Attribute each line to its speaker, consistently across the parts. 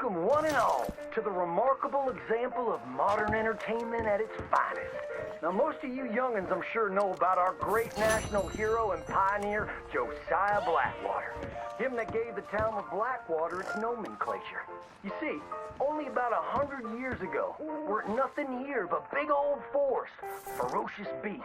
Speaker 1: Welcome, one and all, to the remarkable example of modern entertainment at its finest. Now, most of you youngins, I'm sure, know about our great national hero and pioneer, Josiah Blackwater. Him that gave the town of Blackwater its nomenclature. You see, only about 100 years ago, weren't nothing here but big old forest, ferocious beasts,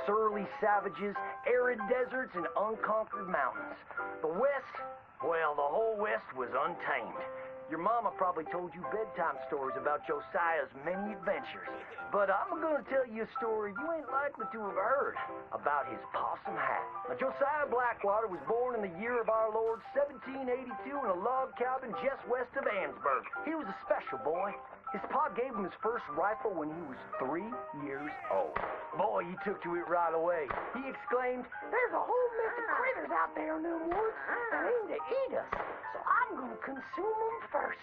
Speaker 1: surly savages, arid deserts, and unconquered mountains. The West, well, the whole West was untamed. Your mama probably told you bedtime stories about Josiah's many adventures. But I'm gonna tell you a story you ain't likely to have heard about his possum hat. Now, Josiah Blackwater was born in the year of our Lord 1782 in a log cabin just west of Ansburg. He was a special boy. His pa gave him his first rifle when he was 3 years old. Boy, he took to it right away. He exclaimed, "There's a whole mess of critters out there in them woods that aim to eat us, so I'm gonna consume them first."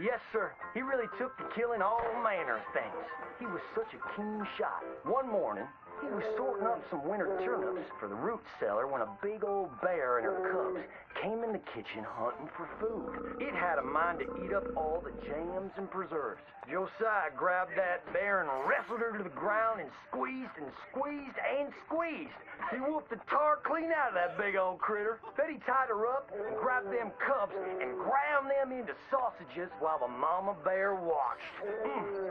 Speaker 1: Yes, sir. He really took to killing all manner of things. He was such a keen shot. One morning, he was sorting up some winter turnips for the root cellar when a big old bear and her cubs came in the kitchen hunting for food. It had a mind to eat up all the jams and preserves. Josiah grabbed that bear and wrestled her to the ground and squeezed and squeezed and squeezed. He whooped the tar clean out of that big old critter. Then he tied her up and grabbed them cubs and ground them into sausages while the mama bear watched.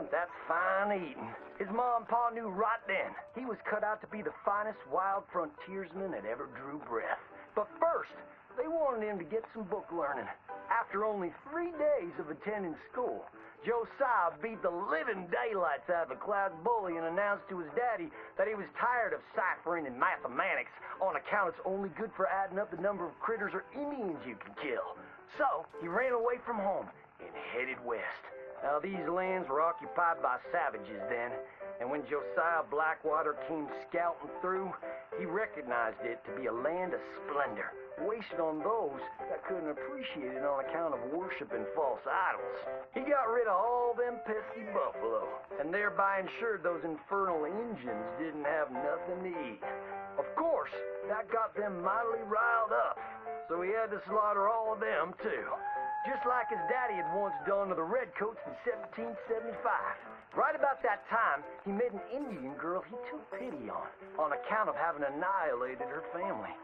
Speaker 1: That's fine eating. His ma and pa knew right then he was cut out to be the finest wild frontiersman that ever drew breath. But first, they wanted him to get some book learning. After only 3 days of attending school, Josiah beat the living daylights out of the class bully and announced to his daddy that he was tired of ciphering and mathematics on account it's only good for adding up the number of critters or Indians you can kill. So he ran away from home and headed west. Now, these lands were occupied by savages then, and when Josiah Blackwater came scouting through, he recognized it to be a land of splendor, wasted on those that couldn't appreciate it on account of worshiping false idols. He got rid of all them pesky buffalo, and thereby ensured those infernal Injuns didn't have nothing to eat. Of course, that got them mightily riled up, so he had to slaughter all of them too. Just like his daddy had once done to the Redcoats in 1775. Right about that time, he met an Indian girl he took pity on account of having annihilated her family.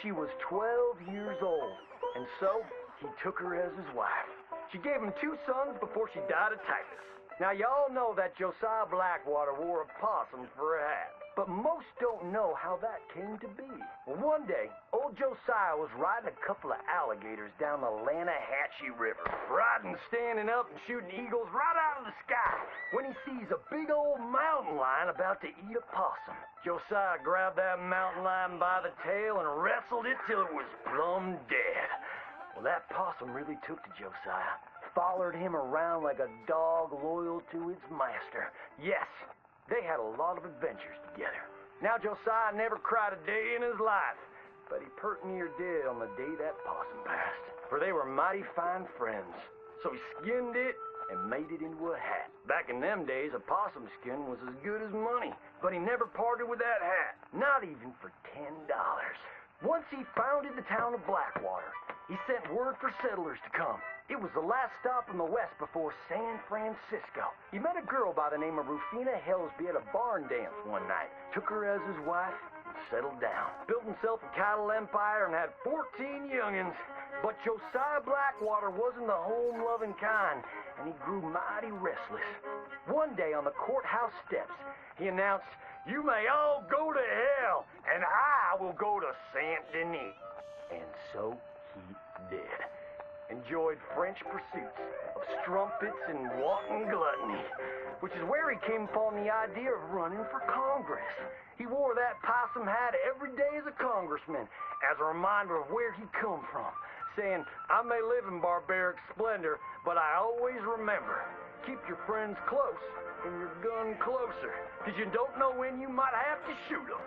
Speaker 1: She was 12 years old, and so he took her as his wife. She gave him 2 sons before she died of typhus. Now, y'all know that Josiah Blackwater wore a possum for a hat, but most don't know how that came to be. Well, one day, old Josiah was riding a couple of alligators down the Lanahatchee River, riding, standing up, and shooting eagles right out of the sky, when he sees a big old mountain lion about to eat a possum. Josiah grabbed that mountain lion by the tail and wrestled it till it was plumb dead. Well, that possum really took to Josiah. Followed him around like a dog loyal to its master. Yes, they had a lot of adventures together. Now, Josiah never cried a day in his life, but he pert near did on the day that possum passed, for they were mighty fine friends. So he skinned it and made it into a hat. Back in them days, a possum skin was as good as money, but he never parted with that hat, not even for $10. Once he founded the town of Blackwater, he sent word for settlers to come. It was the last stop in the west before San Francisco. He met a girl by the name of Rufina Helsby at a barn dance one night, took her as his wife, and settled down. Built himself a cattle empire and had 14 youngins. But Josiah Blackwater wasn't the home-loving kind, and he grew mighty restless. One day on the courthouse steps, he announced, "You may all go to hell, and I will go to Saint Denis." And so he did. Enjoyed French pursuits of strumpets and wanton gluttony, which is where he came upon the idea of running for Congress. He wore that possum hat every day as a congressman, as a reminder of where he come from, saying, "I may live in barbaric splendor, but I always remember, keep your friends close and your gun closer, because you don't know when you might have to shoot them."